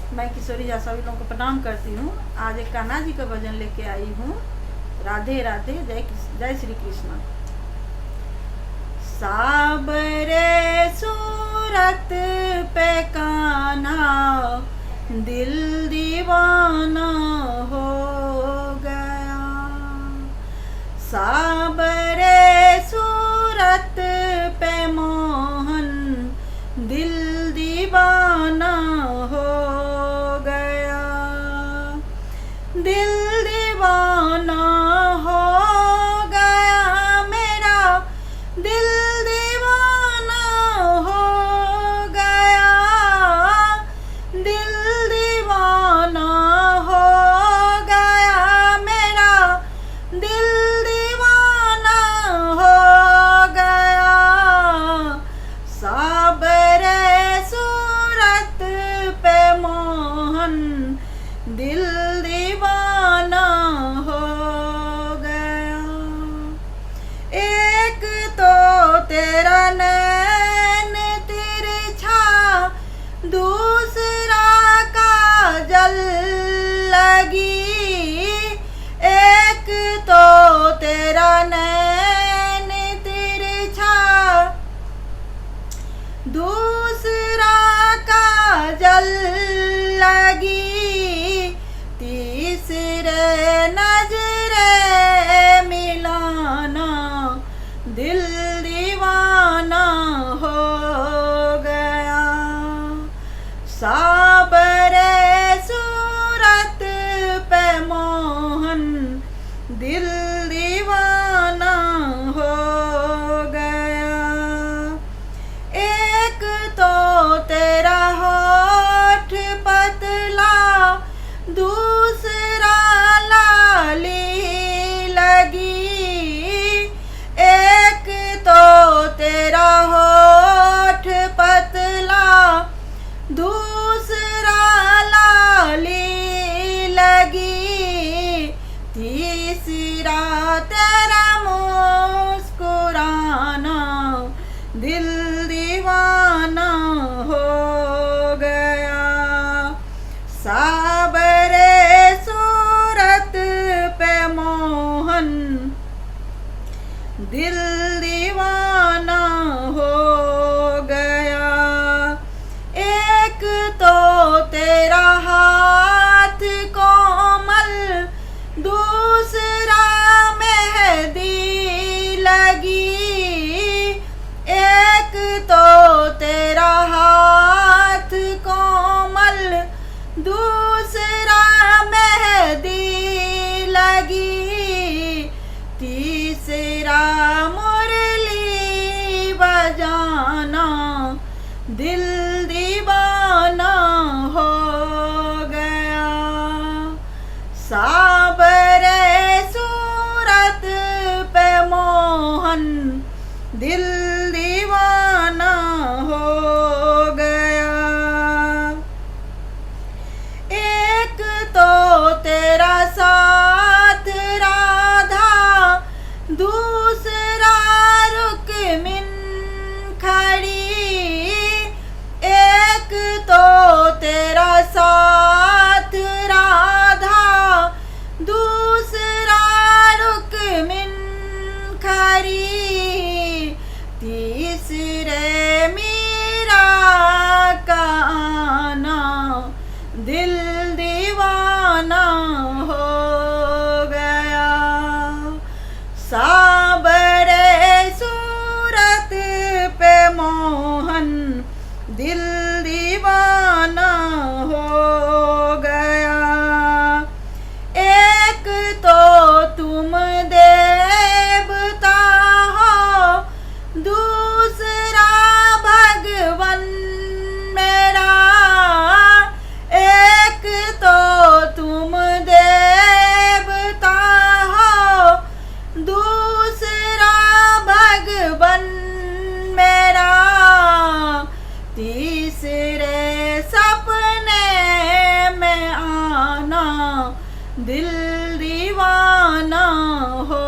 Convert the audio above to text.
मैं किशोरी जा सभी लोगों को प्रणाम करती हूँ। आज एक कान्हा जी का भजन लेके आई हूँ। राधे राधे, जय श्री कृष्ण। साबरे सूरत पे कान्हा दिल दीवाना हो गया। साबरे सूरत पे मोहन दिल दीवाना हो गया। दिल दीवाना हो गया मेरा, दिल दीवाना हो गया। दिल दीवाना हो गया मेरा, दिल दीवाना हो गया। साबरे सूरत पे मोहन दिल दीवाना हो गया। एक तो तेरा नैन तिरछा, दूसरा काजल लगी। एक तो तेरा नैन तिरछा, दूसरा काजल लगी। तीसरे नजरे मिलाना दिल दीवाना हो गया। साबरे सूरत पे मोहन दिल दीवाना हो गया। एक तो तेरा होठ पतला, दूसरा लाली लगी। एक तो तेरा होठ पतला, दूसरा लाली लगी। तीसरा तेरा मुस्कुराना दिल दीवाना हो गया। साबरे सूरत पे मोहन दिल दीवाना हो गया। एक तो तेरा हाथ कोमल, दूसरा मेहंदी लगी। एक तो तेरा हाथ कोमल, दूसरा मेहंदी लगी। तीसरा मुरली बजाना दिल दीवाना हो गया। साबरे सूरत पे मोहन दिल दीवाना हो गया। एक तो तेरा साथ राधा, दूसरा रुक्मिन खड़ी। एक तो तेरा साथ राधा, दूसरा रुक्मिन खड़ी। तीसरे मीरा का आना दिल दीवाना हो गया। साबरे सूरत पे मोहन दिल दीवाना हो गया। एक तो तुम देवता हो, दूसरा भगवन मेरा। एक तो तुम देवता हो, दूसरा भगवन मेरा। तीसरे सपने में आना दिल दीवाना हो